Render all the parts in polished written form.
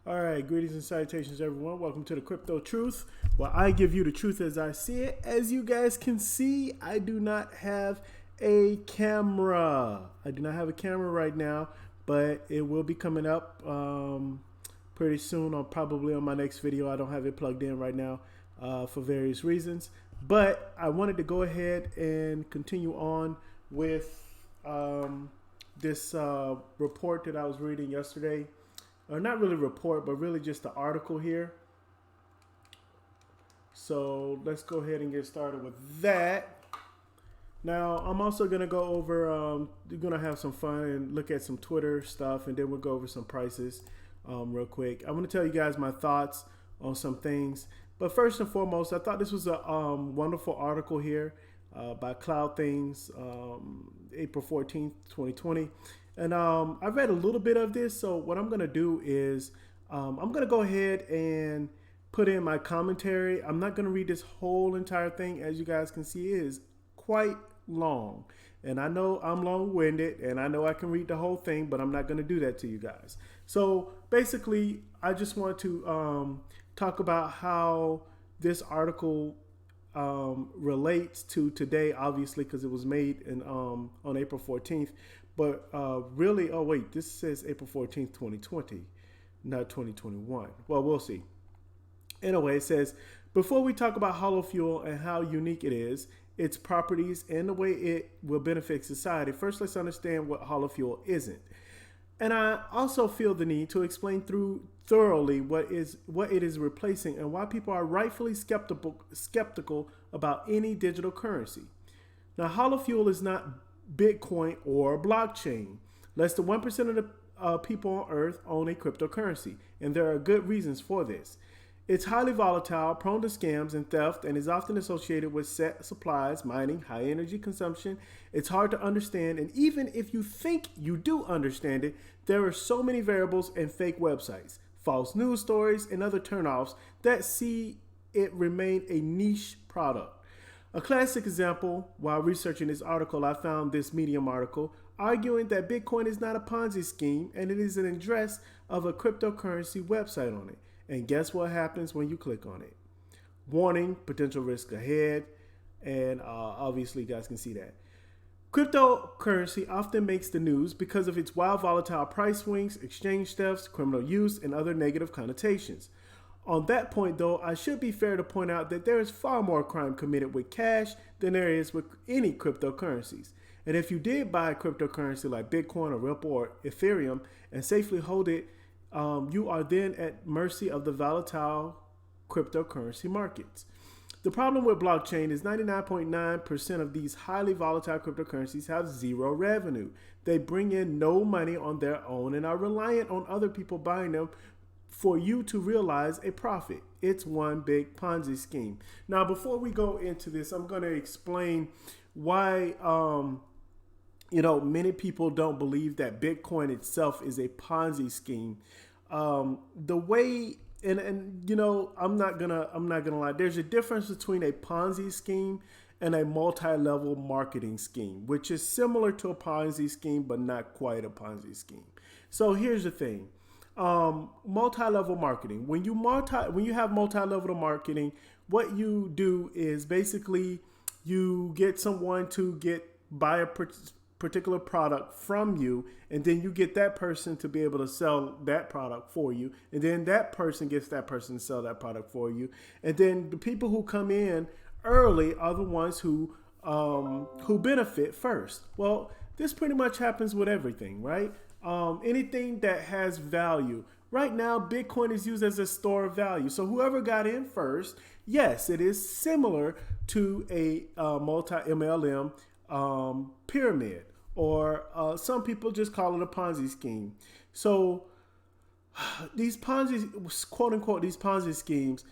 All right, greetings and salutations, everyone. Welcome to the Crypto Truth, where I give you the truth as I see it. As you guys can see, I do not have a camera. I do not have a camera right now, but it will be coming up pretty soon, or probably on my next video. I don't have it plugged in right now for various reasons. But I wanted to go ahead and continue on with this report that I was reading yesterday, or not really report, but really just the article here. So let's go ahead and get started with that. Now, I'm also going to go over, we're going to have some fun and look at some Twitter stuff, and then we'll go over some prices real quick. I want to tell you guys my thoughts on some things. But first and foremost, I thought this was a wonderful article here by Cloud Things, April 14th, 2020. And I read a little bit of this, so what I'm going to do is I'm going to go ahead and put in my commentary. I'm not going to read this whole entire thing. As you guys can see, it is quite long. And I know I'm long-winded, and I know I can read the whole thing, but I'm not going to do that to you guys. So basically, I just want to talk about how this article relates to today, obviously, because it was made in, on April 14th. But really, oh wait, this says April 14th, 2020, not 2021. Well, we'll see. Anyway, it says, before we talk about Holofuel and how unique it is, its properties, and the way it will benefit society, first let's understand what Holofuel isn't. And I also feel the need to explain thoroughly what it is replacing and why people are rightfully skeptical about any digital currency. Now, Holofuel is not Bitcoin or blockchain. Less than 1% of the people on Earth own a cryptocurrency, and there are good reasons for this. It's highly volatile, prone to scams and theft, and is often associated with set supplies, mining, high energy consumption. It's hard to understand, and even if you think you do understand it, there are so many variables and fake websites, false news stories, and other turnoffs that see it remain a niche product. A classic example, while researching this article, I found this Medium article arguing that Bitcoin is not a Ponzi scheme and it is an address of a cryptocurrency website on it. And guess what happens when you click on it? Warning, potential risk ahead. And obviously you guys can see that. Cryptocurrency often makes the news because of its wild volatile price swings, exchange thefts, criminal use, and other negative connotations. On that point, though, I should be fair to point out that there is far more crime committed with cash than there is with any cryptocurrencies. And if you did buy a cryptocurrency like Bitcoin or Ripple or Ethereum and safely hold it, you are then at mercy of the volatile cryptocurrency markets. The problem with blockchain is 99.9% of these highly volatile cryptocurrencies have zero revenue. They bring in no money on their own and are reliant on other people buying them for you to realize a profit. It's one big Ponzi scheme. Now, before we go into this, I'm going to explain why many people don't believe that Bitcoin itself is a Ponzi scheme. The way, I'm not gonna lie. There's a difference between a Ponzi scheme and a multi-level marketing scheme, which is similar to a Ponzi scheme, but not quite a Ponzi scheme. So here's the thing. Multi-level marketing. When you have multi-level marketing, what you do is basically you get someone to buy a particular product from you, and then you get that person to be able to sell that product for you, and then that person gets that person to sell that product for you, and then the people who come in early are the ones who benefit first. Well, this pretty much happens with everything, right? Anything that has value. Right now, Bitcoin is used as a store of value. So whoever got in first, yes, it is similar to a multi-MLM pyramid, or some people just call it a Ponzi scheme. So these Ponzi, quote unquote, these Ponzi schemes,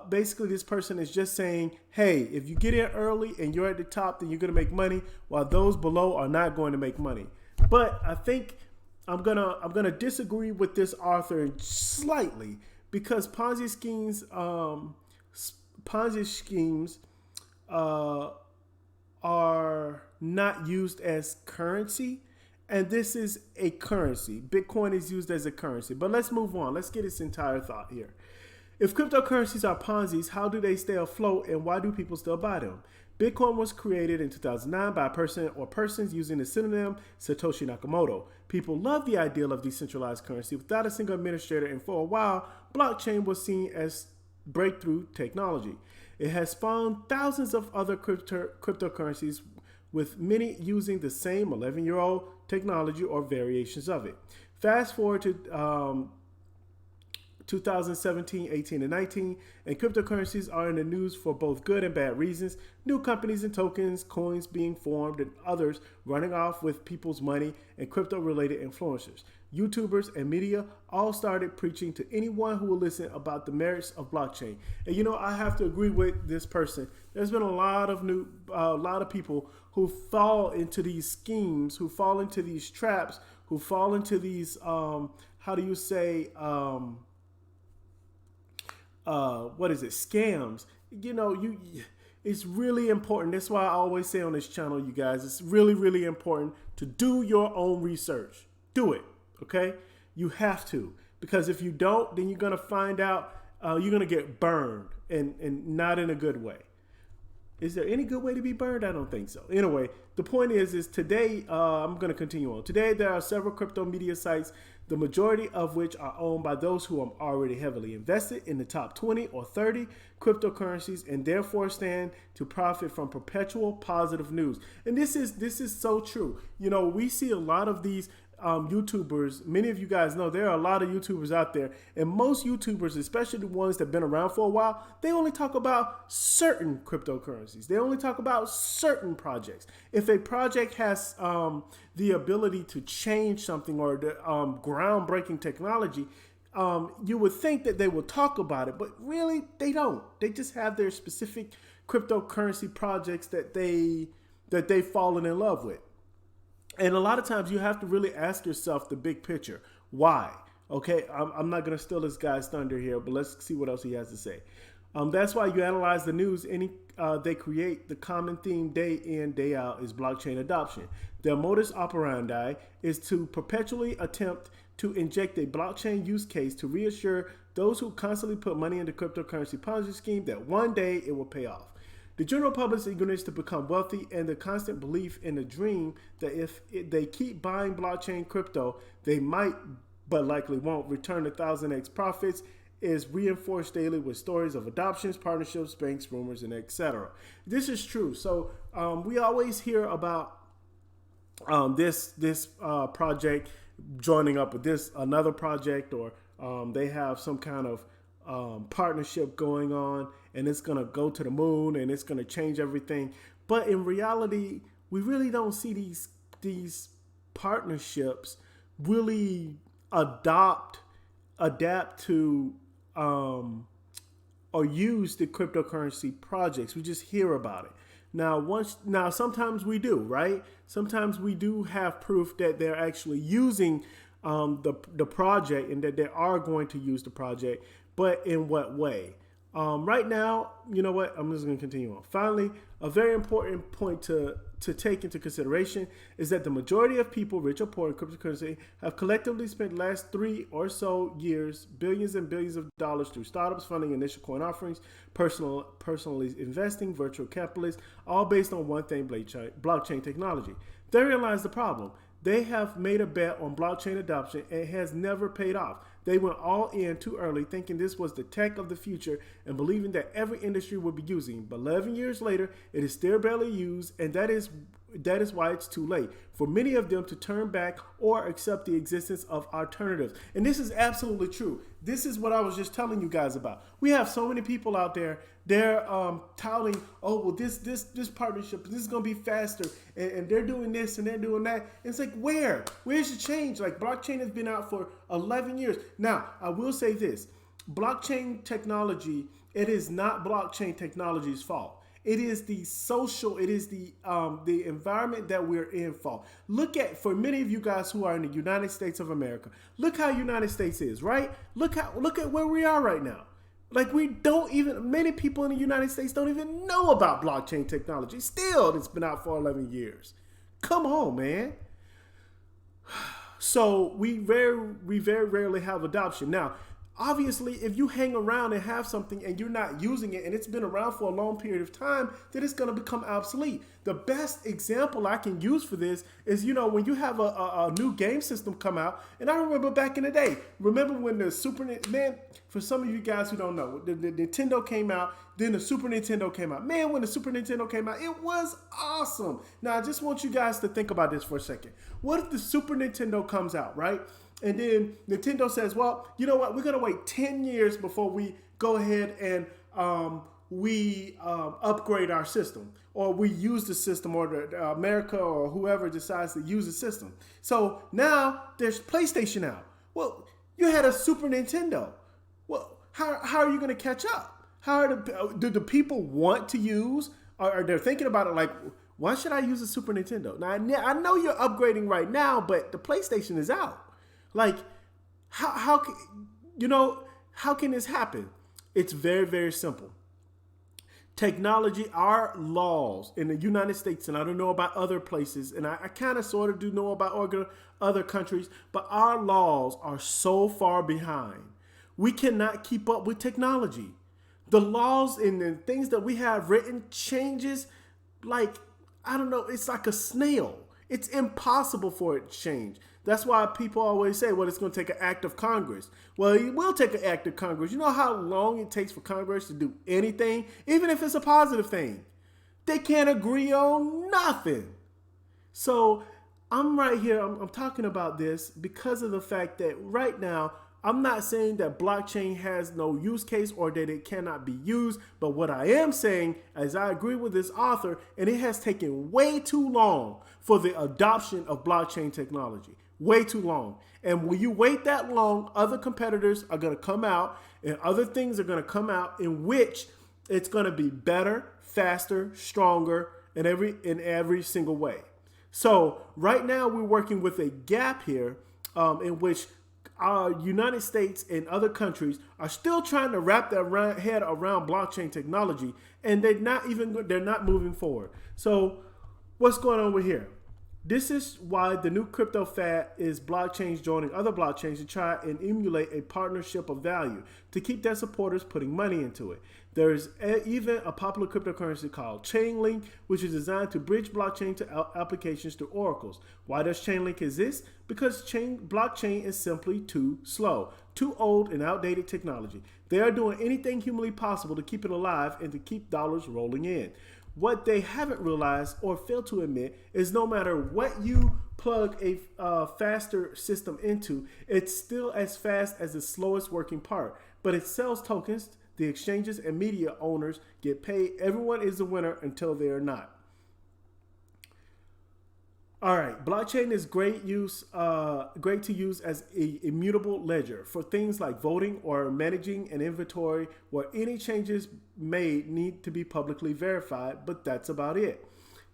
basically this person is just saying, hey, if you get in early and you're at the top, then you're going to make money, while those below are not going to make money. But I think I'm gonna disagree with this author slightly, because Ponzi schemes are not used as currency, and this is a currency. Bitcoin is used as a currency. But let's move on. Let's get its entire thought here. If cryptocurrencies are Ponzi's, how do they stay afloat and why do people still buy them? Bitcoin was created in 2009 by a person or persons using the synonym Satoshi Nakamoto. People love the ideal of decentralized currency without a single administrator, and for a while, blockchain was seen as breakthrough technology. It has spawned thousands of other cryptocurrencies, with many using the same 11-year-old technology or variations of it. Fast forward to 2017, 18, and 19, and cryptocurrencies are in the news for both good and bad reasons. New companies and tokens, coins being formed, and others running off with people's money, and crypto-related influencers. YouTubers and media all started preaching to anyone who will listen about the merits of blockchain. And you know, I have to agree with this person. There's been a lot of people who fall into these schemes, who fall into these traps, who fall into these scams. You know, it's really important. That's why I always say on this channel, you guys, it's really, really important to do your own research. Do it, okay? You have to, because if you don't, then you're gonna find out you're gonna get burned, and not in a good way. Is there any good way to be burned? I don't think so. Anyway, the point is today, I'm going to continue on. Today, there are several crypto media sites, the majority of which are owned by those who are already heavily invested in the top 20 or 30 cryptocurrencies, and therefore stand to profit from perpetual positive news. And this is so true. You know, we see a lot of these YouTubers. Many of you guys know there are a lot of YouTubers out there, and most YouTubers, especially the ones that have been around for a while, they only talk about certain cryptocurrencies. They only talk about certain projects. If a project has the ability to change something or the groundbreaking technology, you would think that they will talk about it, but really they don't. They just have their specific cryptocurrency projects that they've fallen in love with. And a lot of times you have to really ask yourself the big picture. Why? Okay, I'm not going to steal this guy's thunder here, but let's see what else he has to say. That's why you analyze the news they create. The common theme day in, day out is blockchain adoption. Their modus operandi is to perpetually attempt to inject a blockchain use case to reassure those who constantly put money into cryptocurrency Ponzi scheme that one day it will pay off. The general public's eagerness to become wealthy and the constant belief in the dream that if they keep buying blockchain crypto, they might, but likely won't, return 1,000x profits is reinforced daily with stories of adoptions, partnerships, banks, rumors, and etc. This is true. So we always hear about this project joining up with this another project, or they have some kind of partnership going on, and it's going to go to the moon and it's going to change everything. But in reality, we really don't see these partnerships really adapt to or use the cryptocurrency projects. We just hear about it. Now sometimes we do, right? Sometimes we do have proof that they're actually using the project, and that they are going to use the project, but in what way? Right now, you know what? I'm just going to continue on. Finally, a very important point to take into consideration is that the majority of people, rich or poor in cryptocurrency, have collectively spent the last 3 or so years billions and billions of dollars through startups, funding, initial coin offerings, personally investing, virtual capitalists, all based on one thing: blockchain technology. Therein lies the problem. They have made a bet on blockchain adoption and it has never paid off. They went all in too early, thinking this was the tech of the future and believing that every industry would be using. But 11 years later, it is still barely used, and that is why it's too late for many of them to turn back or accept the existence of alternatives. And this is absolutely true. This is what I was just telling you guys about. We have so many people out there, they're touting, oh, well, this partnership, this is going to be faster, and they're doing this and they're doing that. And it's like, where's the change? Like, blockchain has been out for 11 years. Now, I will say this, blockchain technology, it is not blockchain technology's fault. It is the social, it is the environment that we're in for. For many of you guys who are in the United States of America, look how United States is, right? Look at where we are right now. Like, many people in the United States don't even know about blockchain technology. Still, it's been out for 11 years. Come on, man. So we very rarely have adoption. Now, obviously, if you hang around and have something and you're not using it and it's been around for a long period of time, then it's going to become obsolete. The best example I can use for this is, when you have a new game system come out, and I remember back in the day, remember when the man, for some of you guys who don't know, the Nintendo came out, then the Super Nintendo came out. Man, when the Super Nintendo came out, it was awesome. Now, I just want you guys to think about this for a second. What if the Super Nintendo comes out, right? And then Nintendo says, well, you know what? We're going to wait 10 years before we go ahead and upgrade our system, or we use the system, or America or whoever decides to use the system. So now there's PlayStation out. Well, you had a Super Nintendo. Well, how are you going to catch up? Do the people want to use, or they're thinking about it like, why should I use a Super Nintendo? Now, I know you're upgrading right now, but the PlayStation is out. Like, how can this happen? It's very, very simple. Technology, our laws in the United States, and I don't know about other places, and I kind of sort of do know about other countries, but our laws are so far behind. We cannot keep up with technology. The laws and the things that we have written changes like, I don't know, it's like a snail. It's impossible for it to change. That's why people always say, well, it's going to take an act of Congress. Well, it will take an act of Congress. You know how long it takes for Congress to do anything, even if it's a positive thing? They can't agree on nothing. So I'm right here. I'm talking about this because of the fact that right now, I'm not saying that blockchain has no use case or that it cannot be used. But what I am saying is I agree with this author, and it has taken way too long for the adoption of blockchain technology. Way too long. And when you wait that long, other competitors are going to come out and other things are going to come out in which it's going to be better, faster, stronger in every single way. So right now we're working with a gap here in which our United States and other countries are still trying to wrap their head around blockchain technology, and they're not moving forward. So what's going on over here? This is why the new crypto fad is blockchains joining other blockchains to try and emulate a partnership of value to keep their supporters putting money into it. There is even a popular cryptocurrency called Chainlink, which is designed to bridge blockchain to applications through oracles. Why does Chainlink exist? Because blockchain is simply too slow, too old and outdated technology. They are doing anything humanly possible to keep it alive and to keep dollars rolling in. What they haven't realized or failed to admit is no matter what you plug a faster system into, it's still as fast as the slowest working part. But it sells tokens. The exchanges and media owners get paid. Everyone is a winner until they are not. All right, blockchain is great to use as an immutable ledger for things like voting or managing an inventory where any changes made need to be publicly verified, but that's about it.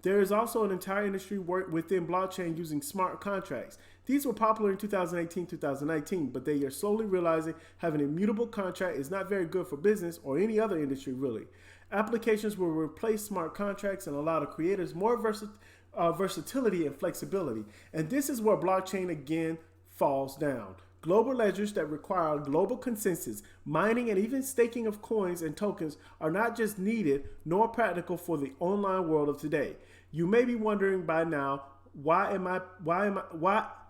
There is also an entire industry work within blockchain using smart contracts. These were popular in 2018, 2019, but they are slowly realizing having a immutable contract is not very good for business or any other industry really. Applications will replace smart contracts and allow the creators more versatility and flexibility. And this is where blockchain again falls down. Global ledgers that require global consensus, mining, and even staking of coins and tokens are not just needed nor practical for the online world of today. You may be wondering by now why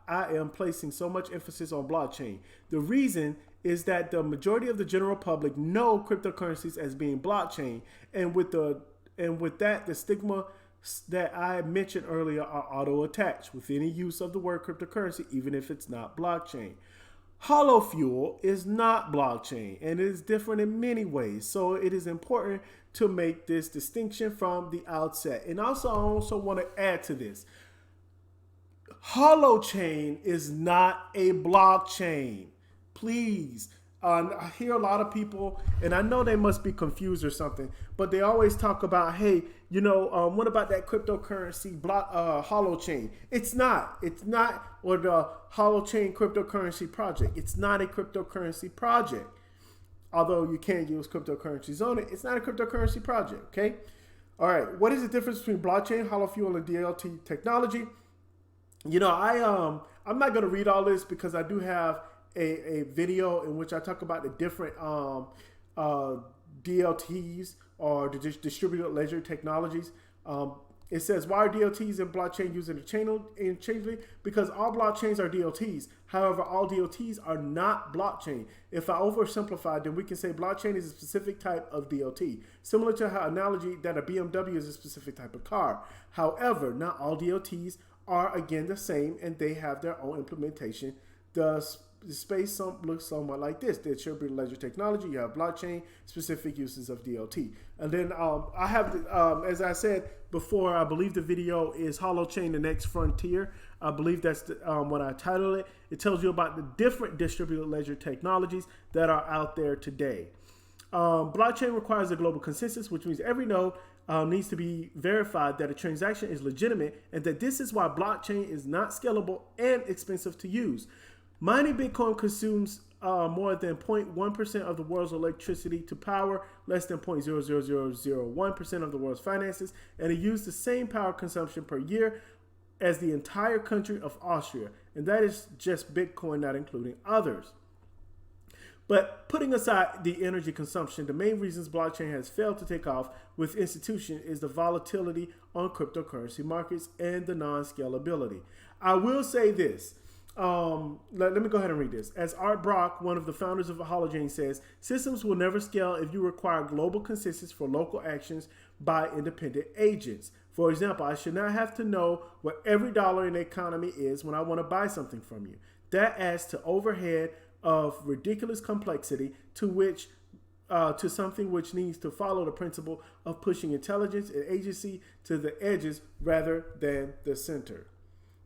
I am placing so much emphasis on blockchain. The reason is that the majority of the general public know cryptocurrencies as being blockchain, and with that the stigma that I mentioned earlier are auto-attached with any use of the word cryptocurrency, even if it's not blockchain. Holofuel is not blockchain, and it is different in many ways. So it is important to make this distinction from the outset. And I also want to add to this. Holochain is not a blockchain. Please. I hear a lot of people, and I know they must be confused or something, but they always talk about, hey, what about that cryptocurrency Holochain? It's not, or the Holochain cryptocurrency project. It's not a cryptocurrency project. Although you can use cryptocurrencies on it, it's not a cryptocurrency project, okay? All right, what is the difference between blockchain, Holofuel, and DLT technology? I'm not going to read all this because I do have a video in which I talk about the different DLTs or the distributed ledger technologies. It says, why are DLTs and blockchain used interchangeably? Because all blockchains are DLTs. However, all DLTs are not blockchain. If I oversimplify, then we can say blockchain is a specific type of DLT, similar to how analogy that a BMW is a specific type of car. However, not all DLTs are, again, the same, and they have their own implementation. The space looks somewhat like this. The distributed ledger technology, you have blockchain, specific uses of DLT. And then I have, as I said before, I believe the video is Holochain, the Next Frontier. I believe that's what I titled it. It tells you about the different distributed ledger technologies that are out there today. Blockchain requires a global consensus, which means every node needs to be verified that a transaction is legitimate, and that this is why blockchain is not scalable and expensive to use. Mining Bitcoin consumes more than 0.1% of the world's electricity to power less than 0.00001% of the world's finances, and it used the same power consumption per year as the entire country of Austria. And that is just Bitcoin, not including others. But putting aside the energy consumption, the main reasons blockchain has failed to take off with institutions is the volatility on cryptocurrency markets and the non-scalability. I will say this. Let me go ahead and read this. As Art Brock, one of the founders of Holochain, says, systems will never scale if you require global consensus for local actions by independent agents. For example, I should not have to know what every dollar in the economy is when I want to buy something from you. That adds to overhead of ridiculous complexity to something which needs to follow the principle of pushing intelligence and agency to the edges rather than the center.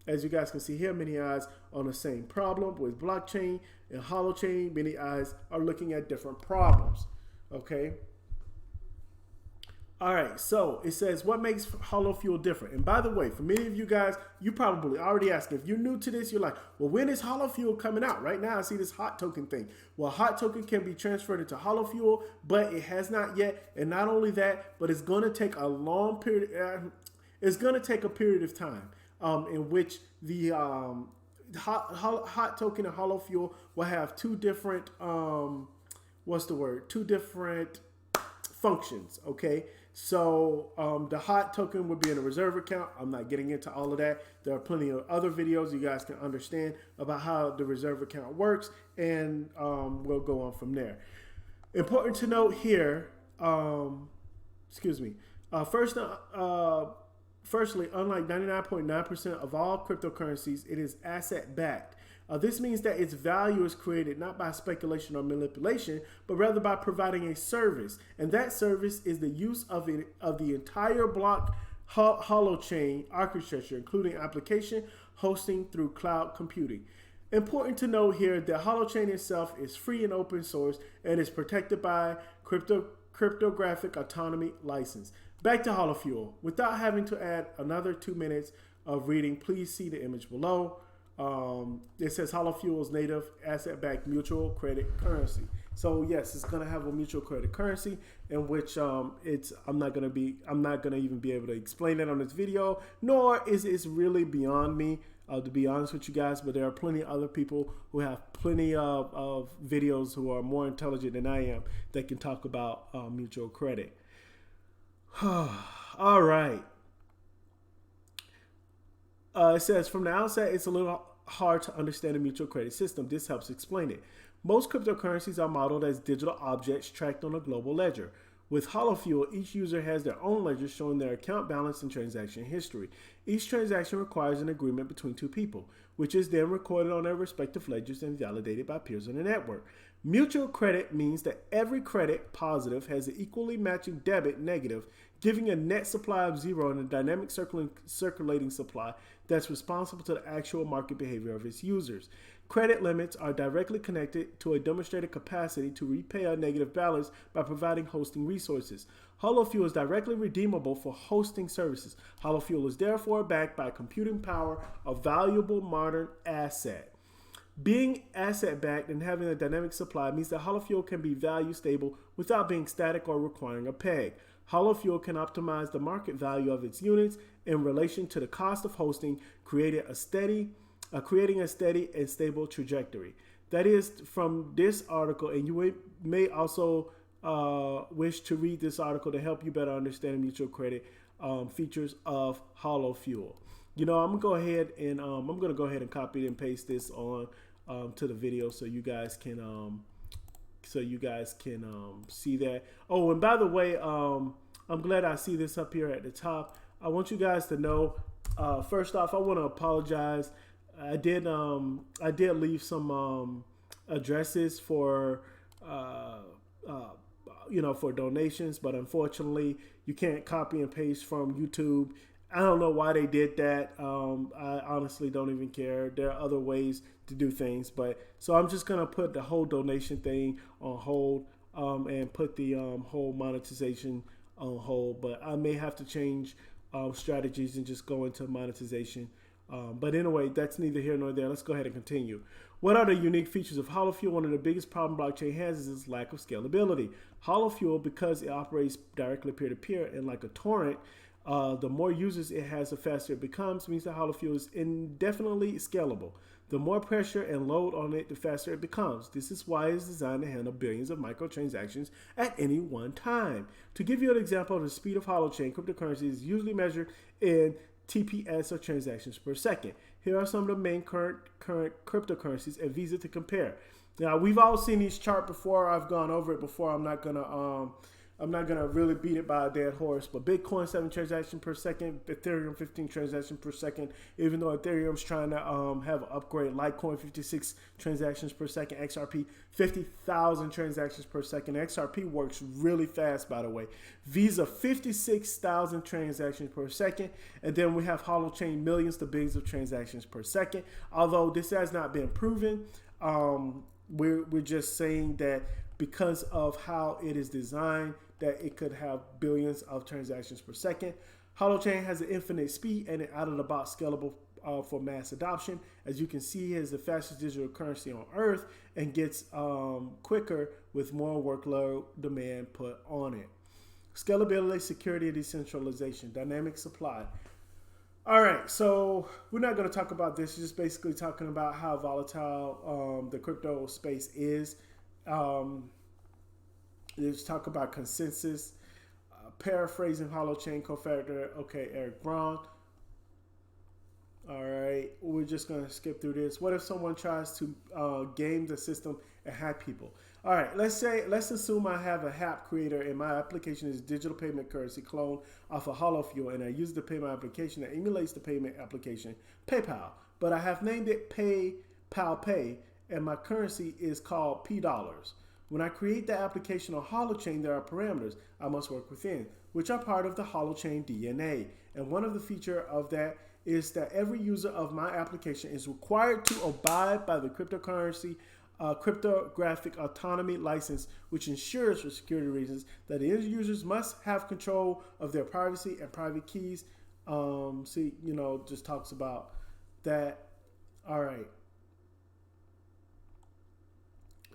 As you guys can see here, many eyes on the same problem with blockchain and Holochain. Many eyes are looking at different problems. Okay. All right. So it says, what makes HoloFuel different? And by the way, for many of you guys, you probably already asked. If you're new to this, you're like, well, when is HoloFuel coming out? Right now, I see this hot token thing. Well, hot token can be transferred into HoloFuel, but it has not yet. And not only that, but it's going to take a long period. It's going to take a period of time. In which the hot token and HoloFuel will have two different two different functions. Okay, so the hot token would be in a reserve account. I'm not getting into all of that. There are plenty of other videos you guys can understand about how the reserve account works, and we'll go on from there. Important to note here. Firstly, unlike 99.9% of all cryptocurrencies, it is asset-backed. This means that its value is created not by speculation or manipulation, but rather by providing a service. And that service is the use of the entire block holochain architecture, including application, hosting through cloud computing. Important to note here that Holochain itself is free and open source and is protected by cryptographic autonomy license. Back to HoloFuel. Without having to add another 2 minutes of reading, please see the image below. It says HoloFuel's native asset-backed mutual credit currency. So yes, it's going to have a mutual credit currency, in which I'm not going to even be able to explain that on this video, nor is it really beyond me. To be honest with you guys, but there are plenty of other people who have plenty of videos who are more intelligent than I am that can talk about mutual credit. All right. It says, from the outset, it's a little hard to understand a mutual credit system. This helps explain it. Most cryptocurrencies are modeled as digital objects tracked on a global ledger. With HoloFuel, each user has their own ledger showing their account balance and transaction history. Each transaction requires an agreement between two people, which is then recorded on their respective ledgers and validated by peers on the network. Mutual credit means that every credit, positive, has an equally matching debit, negative, giving a net supply of zero and a dynamic circulating supply that's responsible to the actual market behavior of its users. Credit limits are directly connected to a demonstrated capacity to repay a negative balance by providing hosting resources. HoloFuel is directly redeemable for hosting services. HoloFuel is therefore backed by computing power, a valuable modern asset. Being asset-backed and having a dynamic supply means that HoloFuel can be value stable without being static or requiring a peg. HoloFuel can optimize the market value of its units in relation to the cost of hosting, creating a steady creating a steady and stable trajectory. That is from this article, and you may also wish to read this article to help you better understand mutual credit features of Hollow Fuel. I'm gonna go ahead and copy and paste this on to the video so you guys can see that. Oh, and by the way, I'm glad I see this up here at the top. I want you guys to know. First off, I want to apologize. I did leave some addresses for for donations, but unfortunately, you can't copy and paste from YouTube. I don't know why they did that. I honestly don't even care. There are other ways to do things, so I'm just gonna put the whole donation thing on hold and put the whole monetization on hold. But I may have to change strategies and just go into monetization. But anyway, that's neither here nor there. Let's go ahead and continue. What are the unique features of Hollow Fuel? One of the biggest problem blockchain has is its lack of scalability. Hollow Fuel, because it operates directly peer-to-peer and like a torrent, the more users it has, the faster it becomes, means that Hollow Fuel is indefinitely scalable. The more pressure and load on it, the faster it becomes. This is why it's designed to handle billions of microtransactions at any one time. To give you an example of the speed of Holochain, cryptocurrency is usually measured in TPS, or transactions per second. Here are some of the main current cryptocurrencies at Visa to compare. Now, we've all seen these charts before. I've gone over it before. I'm not gonna really beat it by a dead horse. But Bitcoin 7 transactions per second, Ethereum 15 transactions per second. Even though Ethereum's trying to have an upgrade, Litecoin 56 transactions per second, XRP 50,000 transactions per second. XRP works really fast, by the way. Visa 56,000 transactions per second, and then we have Holochain millions to billions of transactions per second. Although this has not been proven, we're just saying that because of how it is designed, that it could have billions of transactions per second. Holochain has an infinite speed and an out-of-the-box scalable for mass adoption. As you can see, it is the fastest digital currency on Earth and gets quicker with more workload demand put on it. Scalability, security, and decentralization, dynamic supply. All right, so we're not going to talk about this. Just basically talking about how volatile the crypto space is. Let's talk about consensus. Paraphrasing Holochain co-founder, Eric Braun. All right, we're just going to skip through this. What if someone tries to game the system and hack people? All right, let's assume I have a app creator and my application is digital payment currency clone off of Hollow Fuel, and I use the payment application that emulates the payment application PayPal, but I have named it PayPal Pay, and my currency is called P dollars. When I create the application on Holochain, there are parameters I must work within, which are part of the Holochain DNA. And one of the features of that is that every user of my application is required to abide by the cryptocurrency cryptographic autonomy license, which ensures, for security reasons, that the end users must have control of their privacy and private keys. Just talks about that. All right.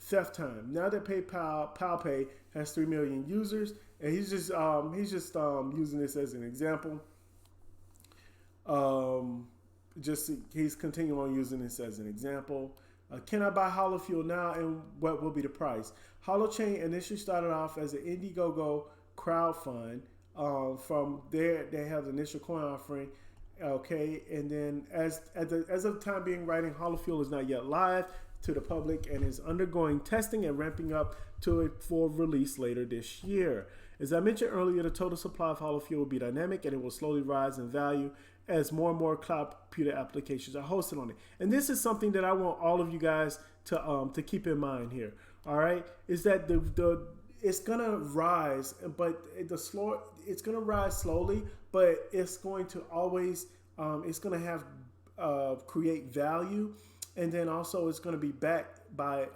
Theft time. Now that PayPal Pay has 3 million users, and he's just using this as an example. He's continuing on using this as an example. Can I buy Hollow Fuel now, and what will be the price? Holochain initially started off as an Indiegogo crowdfund. From there, they have the initial coin offering. Okay, and then as of the time being writing, Hollow Fuel is not yet live to the public and is undergoing testing and ramping up to it for release later this year. As I mentioned earlier, the total supply of Hollow Fuel will be dynamic, and it will slowly rise in value as more and more cloud computer applications are hosted on it. And this is something that I want all of you guys to keep in mind here. All right, is that it's gonna rise, but it's gonna rise slowly, but it's going to always it's gonna have create value, and then also it's gonna be backed by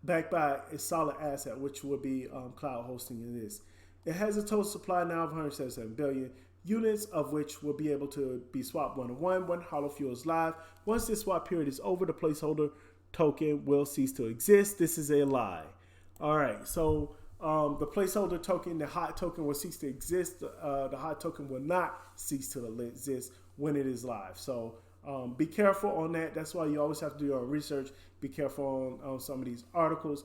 backed by a solid asset, which will be cloud hosting in this. It has a total supply now of 177 billion units, of which will be able to be swapped one-to-one when Hollow Fuel is live. Once this swap period is over, the placeholder token will cease to exist. This is a lie. All right, so The placeholder token, the hot token will cease to exist. The hot token will not cease to exist when it is live. So be careful on that. That's why you always have to do your research. Be careful on some of these articles.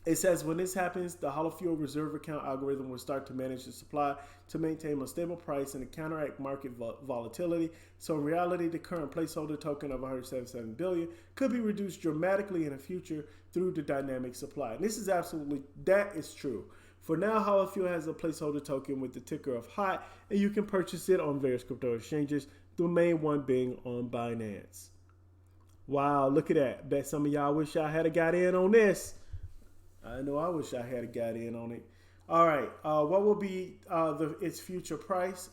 It says when this happens, the Holofuel reserve account algorithm will start to manage the supply to maintain a stable price and to counteract market volatility. So in reality, the current placeholder token of 177 billion could be reduced dramatically in the future through the dynamic supply. And this is absolutely, that is true. For now, Holofuel has a placeholder token with the ticker of HOT, and you can purchase it on various crypto exchanges, the main one being on Binance. Wow, look at that. Bet some of y'all wish I had got in on this. I know I wish I had got in on it. All right, what will be its future price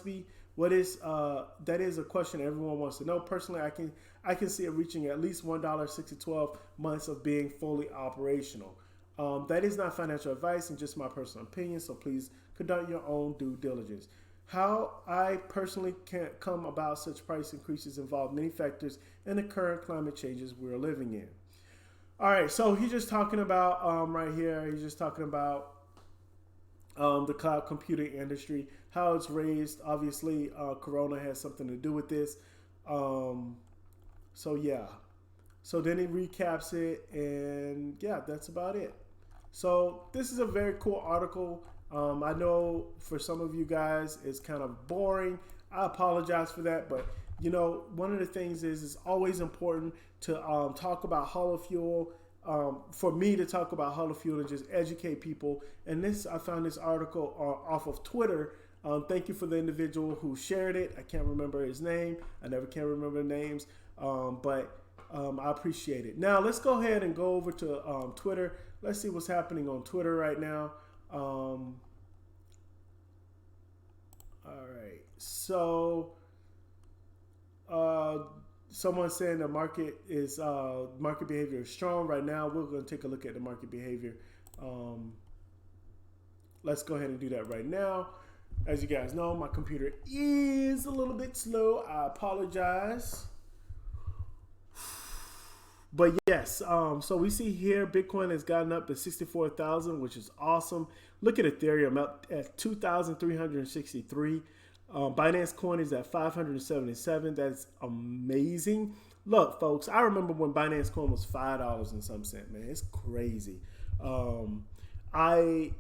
be? What is that is a question everyone wants to know. Personally, I can see it reaching at least $1 to 12 months of being fully operational. That is not financial advice and just my personal opinion, so please conduct your own due diligence. How I personally can come about such price increases involve many factors and the current climate changes we're living in. All right, so he's just talking about right here, he's just talking about the cloud computing industry, how it's raised. Obviously, Corona has something to do with this. So yeah, so then he recaps it, and yeah, that's about it. So this is a very cool article. I know for some of you guys it's kind of boring. I apologize for that, but you know, one of the things is it's always important to talk about Holofuel. For me to talk about Holofuel and just educate people. And this, I found this article off of Twitter. Thank you for the individual who shared it. I can't remember his name. I never can remember names, but I appreciate it. Now let's go ahead and go over to Twitter. Let's see what's happening on Twitter right now. All right, so someone saying the market behavior is strong right now. We're going to take a look at the market behavior. Let's go ahead and do that right now. As you guys know, my computer is a little bit slow. I apologize. But yes, so we see here Bitcoin has gotten up to 64,000, which is awesome. Look at Ethereum up at 2,363. Binance Coin is at 577. That's amazing. Look, folks, I remember when Binance Coin was $5 and some cent, man. It's crazy. I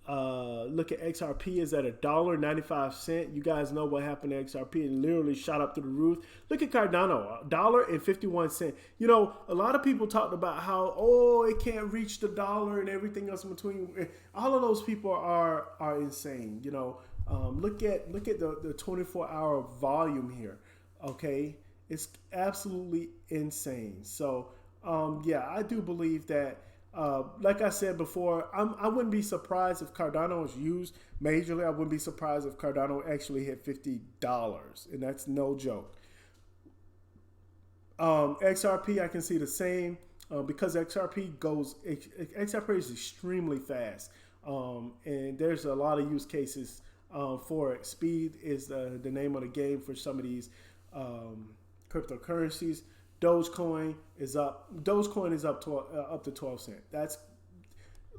look at XRP is at $1.95. You guys know what happened to XRP. It literally shot up through the roof. Look at Cardano, $1.51. You know, a lot of people talked about how, oh, it can't reach the dollar and everything else in between. All of those people are insane. You know, look at the 24-hour volume here. Okay, it's absolutely insane. So yeah, I do believe that. Like I said before, I wouldn't be surprised if Cardano is used majorly. I wouldn't be surprised if Cardano actually hit $50, and that's no joke. XRP, I can see the same because XRP is extremely fast, and there's a lot of use cases for it. Speed is the name of the game for some of these cryptocurrencies. Dogecoin is up. Dogecoin is up to 12 cents. That's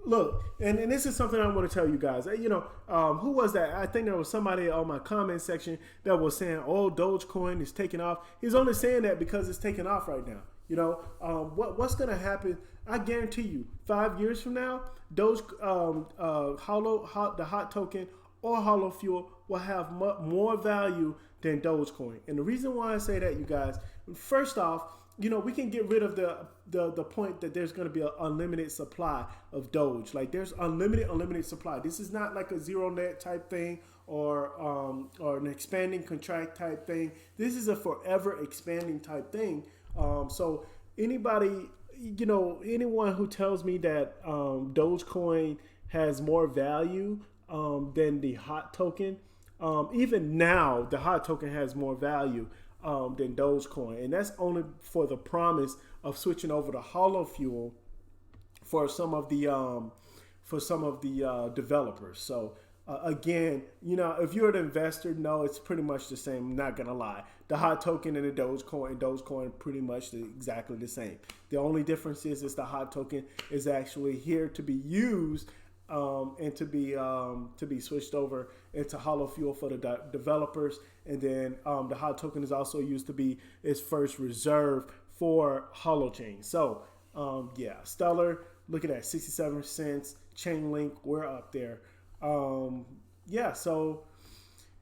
look, and this is something I want to tell you guys. You know, who was that? I think there was somebody on my comment section that was saying, "Oh, Dogecoin is taking off." He's only saying that because it's taking off right now. You know, what's going to happen? I guarantee you, 5 years from now, the hot token or Holofuel will have more value than Dogecoin. And the reason why I say that, you guys, first off, you know, we can get rid of the point that there's going to be an unlimited supply of Doge. Like there's unlimited supply. This is not like a zero net type thing or an expanding contract type thing. This is a forever expanding type thing. So anybody, you know, anyone who tells me that Dogecoin has more value than the hot token, even now the hot token has more value than Dogecoin, and that's only for the promise of switching over to Holofuel for some of the developers. So again, you know, if you're an investor, no, it's pretty much the same. I'm not gonna lie. the hot token and the Dogecoin. Dogecoin pretty much exactly the same. The only difference is the hot token is actually here to be used and to be switched over into hollow fuel for the developers. And then the hot token is also used to be its first reserve for Holochain. So yeah, Stellar, look at that, 67 cents. Chainlink, we're up there. Yeah, so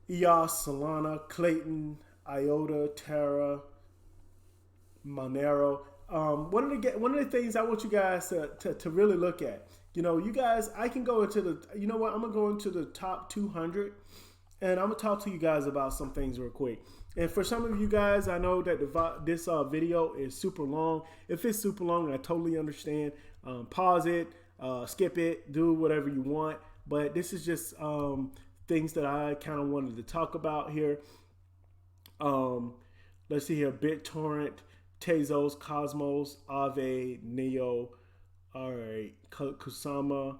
EOS, Solana, Clayton, IOTA, Terra, Monero. One of the things I want you guys to really look at. You know, you guys, I can go into the, you know what, I'm going to go into the top 200 and I'm going to talk to you guys about some things real quick. And for some of you guys, I know that this video is super long. If it's super long, I totally understand. Pause it, skip it, do whatever you want. But this is just things that I kind of wanted to talk about here. Let's see here. BitTorrent, Tezos, Cosmos, Aave, Neo. All right, Kusama.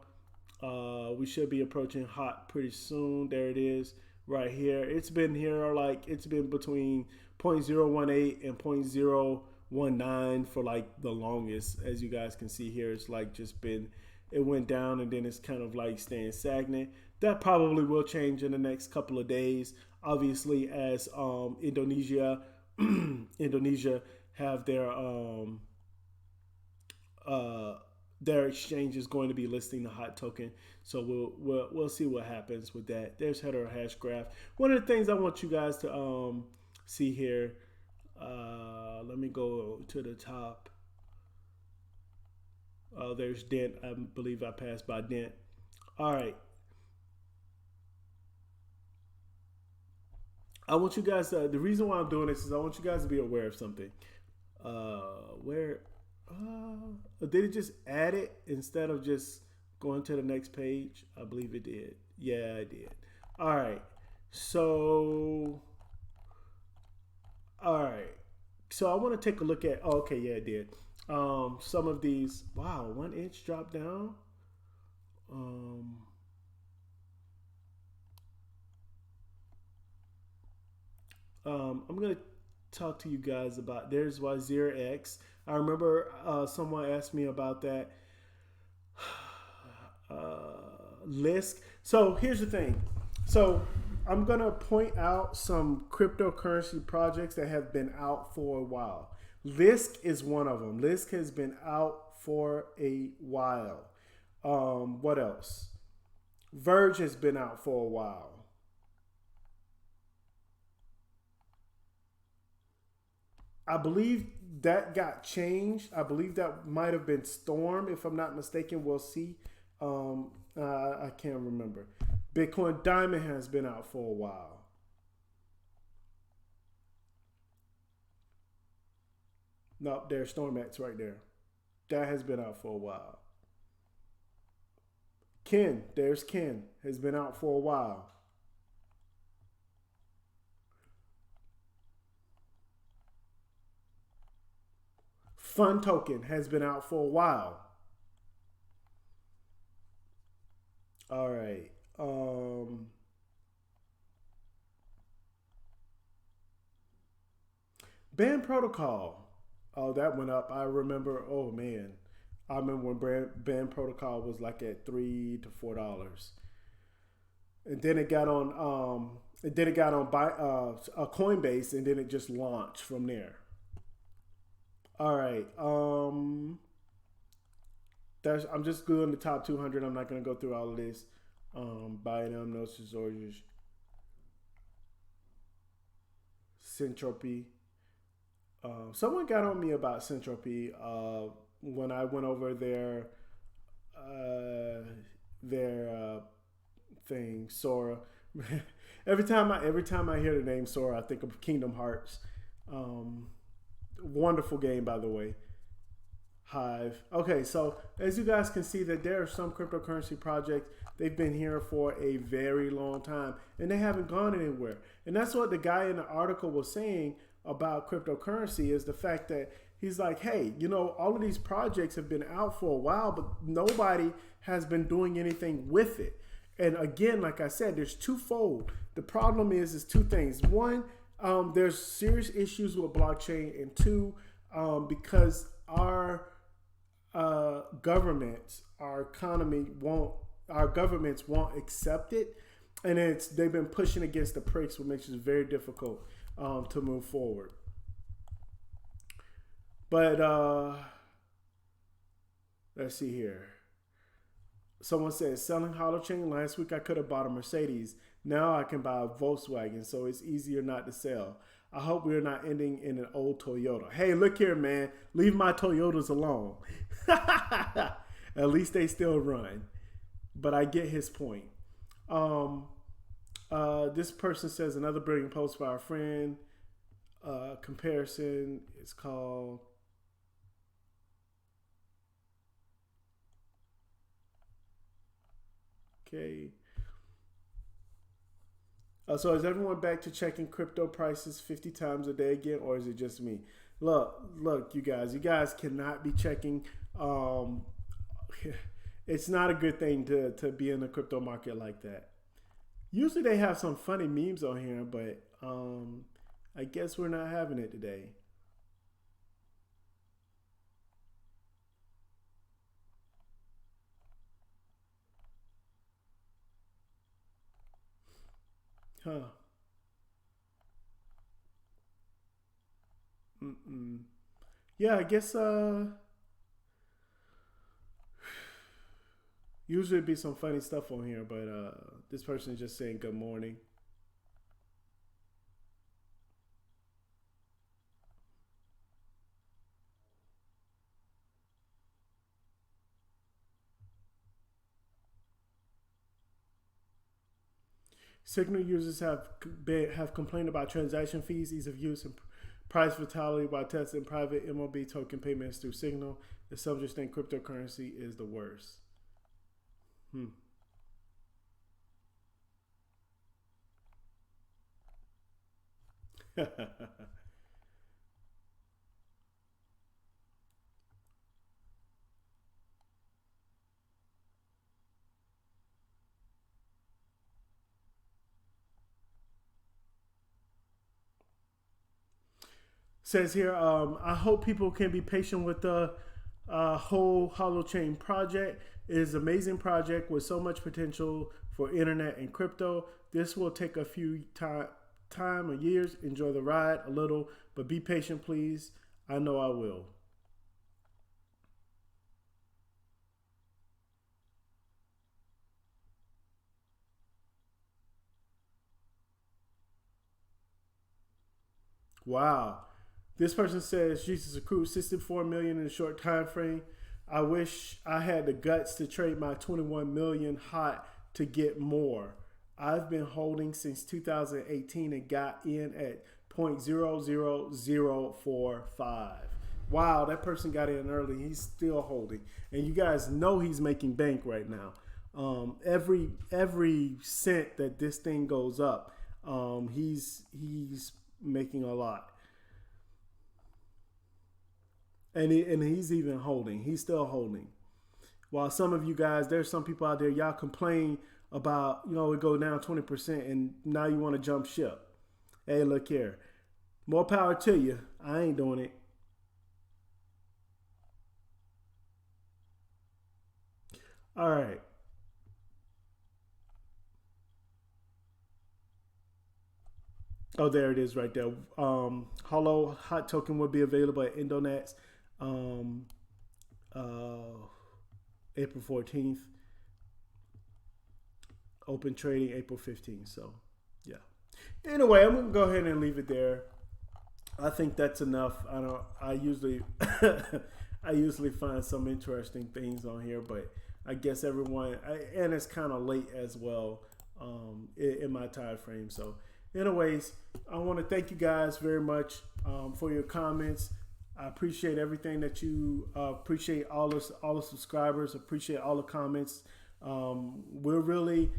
We should be approaching hot pretty soon. There it is right here. It's been here like it's been between 0.018 and 0.019 for like the longest. As you guys can see here, it's like just been, it went down and then it's kind of like staying stagnant. That probably will change in the next couple of days. Obviously, as Indonesia have their exchange is going to be listing the hot token, so we'll see what happens with that. There's header hash graph. One of the things I want you guys to see here. Let me go to the top. There's Dent. I believe I passed by Dent. All right. I want you guys to, the reason why I'm doing this is I want you guys to be aware of something. Did it just add it instead of just going to the next page? I believe it did. Yeah, it did. All right. So I want to take a look at, oh, okay, yeah, it did. Some of these, wow, 1 inch drop down. I'm going to talk to you guys about, there's Y0X. I remember someone asked me about that. Lisk. So here's the thing. So I'm going to point out some cryptocurrency projects that have been out for a while. Lisk is one of them. Lisk has been out for a while. What else? Verge has been out for a while. I believe that got changed. I believe that might have been Storm, if I'm not mistaken. We'll see. I can't remember. Bitcoin Diamond has been out for a while. No, there's StormX right there. That has been out for a while. Ken, there's Ken, has been out for a while. Fun Token has been out for a while. All right. Band Protocol. Oh, that went up. I remember. Oh man, I remember when Band Protocol was like at $3 to $4, and then it got on. Coinbase, and then it just launched from there. All right. I'm just doing the top 200. I'm not going to go through all of this. Bynum, Gnosis, Origins, Syntropy. Someone got on me about Syntropy when I went over their thing, Sora. every time I hear the name Sora, I think of Kingdom Hearts. Wonderful game, by the way. Hive. Okay, so as you guys can see that there are some cryptocurrency projects, they've been here for a very long time and they haven't gone anywhere. And that's what the guy in the article was saying about cryptocurrency, is the fact that he's like, hey, you know, all of these projects have been out for a while, but nobody has been doing anything with it. And again, like I said, there's twofold. The problem is two things. One, There's serious issues with blockchain, and two, because our governments, our economy won't, our governments won't accept it, and they've been pushing against the pricks, which makes it very difficult to move forward. But let's see here. Someone says selling Holochain. Last week I could have bought a Mercedes. Now I can buy a Volkswagen, so it's easier not to sell. I hope we're not ending in an old Toyota. Hey, look here, man. Leave my Toyotas alone. At least they still run. But I get his point. This person says another brilliant post by our friend. Comparison is called. Okay. So is everyone back to checking crypto prices 50 times a day again, or is it just me? Look, you guys cannot be checking. It's not a good thing to be in the crypto market like that. Usually they have some funny memes on here, but I guess we're not having it today. Huh. Mm-mm. Yeah, I guess usually be some funny stuff on here, but this person is just saying good morning. Signal users have complained about transaction fees, ease of use, and price volatility while testing private MOB token payments through Signal. The subject think cryptocurrency is the worst. Hmm. Says here, I hope people can be patient with the whole Holochain project. It is an amazing project with so much potential for internet and crypto. This will take a few time or years. Enjoy the ride a little, but be patient, please. I know I will. Wow. This person says Jesus accrued 64 million in a short time frame. I wish I had the guts to trade my 21 million hot to get more. I've been holding since 2018 and got in at 0.00045. Wow, that person got in early. He's still holding, and you guys know he's making bank right now. Every cent that this thing goes up, he's making a lot. And he's even holding. He's still holding. While some of you guys, there's some people out there, y'all complain about, it go down 20% and now you want to jump ship. Hey, look here. More power to you. I ain't doing it. All right. Oh, there it is right there. Holo Hot Token will be available at Indonets um, uh, April 14th. Open trading April 15th. So, yeah. Anyway, I'm gonna go ahead and leave it there. I think that's enough. I don't. I usually, I usually find some interesting things on here, but I guess and it's kind of late as well in my time frame. So, anyways, I want to thank you guys very much for your comments. I appreciate everything that you appreciate all the subscribers. Appreciate all the comments. We're really.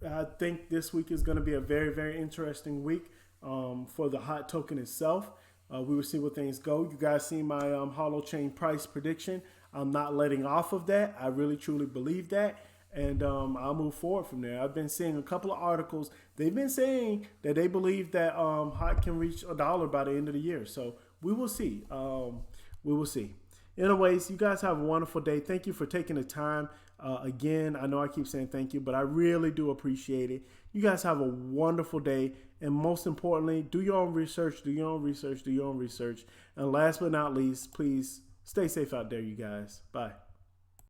I think this week is going to be a very, very interesting week for the hot token itself. We will see where things go. You guys see my Holochain price prediction. I'm not letting off of that. I really, truly believe that. and I'll move forward from there. I've been seeing a couple of articles. They've been saying that they believe that HOT can reach $1 by the end of the year. So we will see. We will see. Anyways, you guys have a wonderful day. Thank you for taking the time. Again, I know I keep saying thank you, but I really do appreciate it. You guys have a wonderful day. And most importantly, do your own research, do your own research, do your own research. And last but not least, please stay safe out there, you guys. Bye.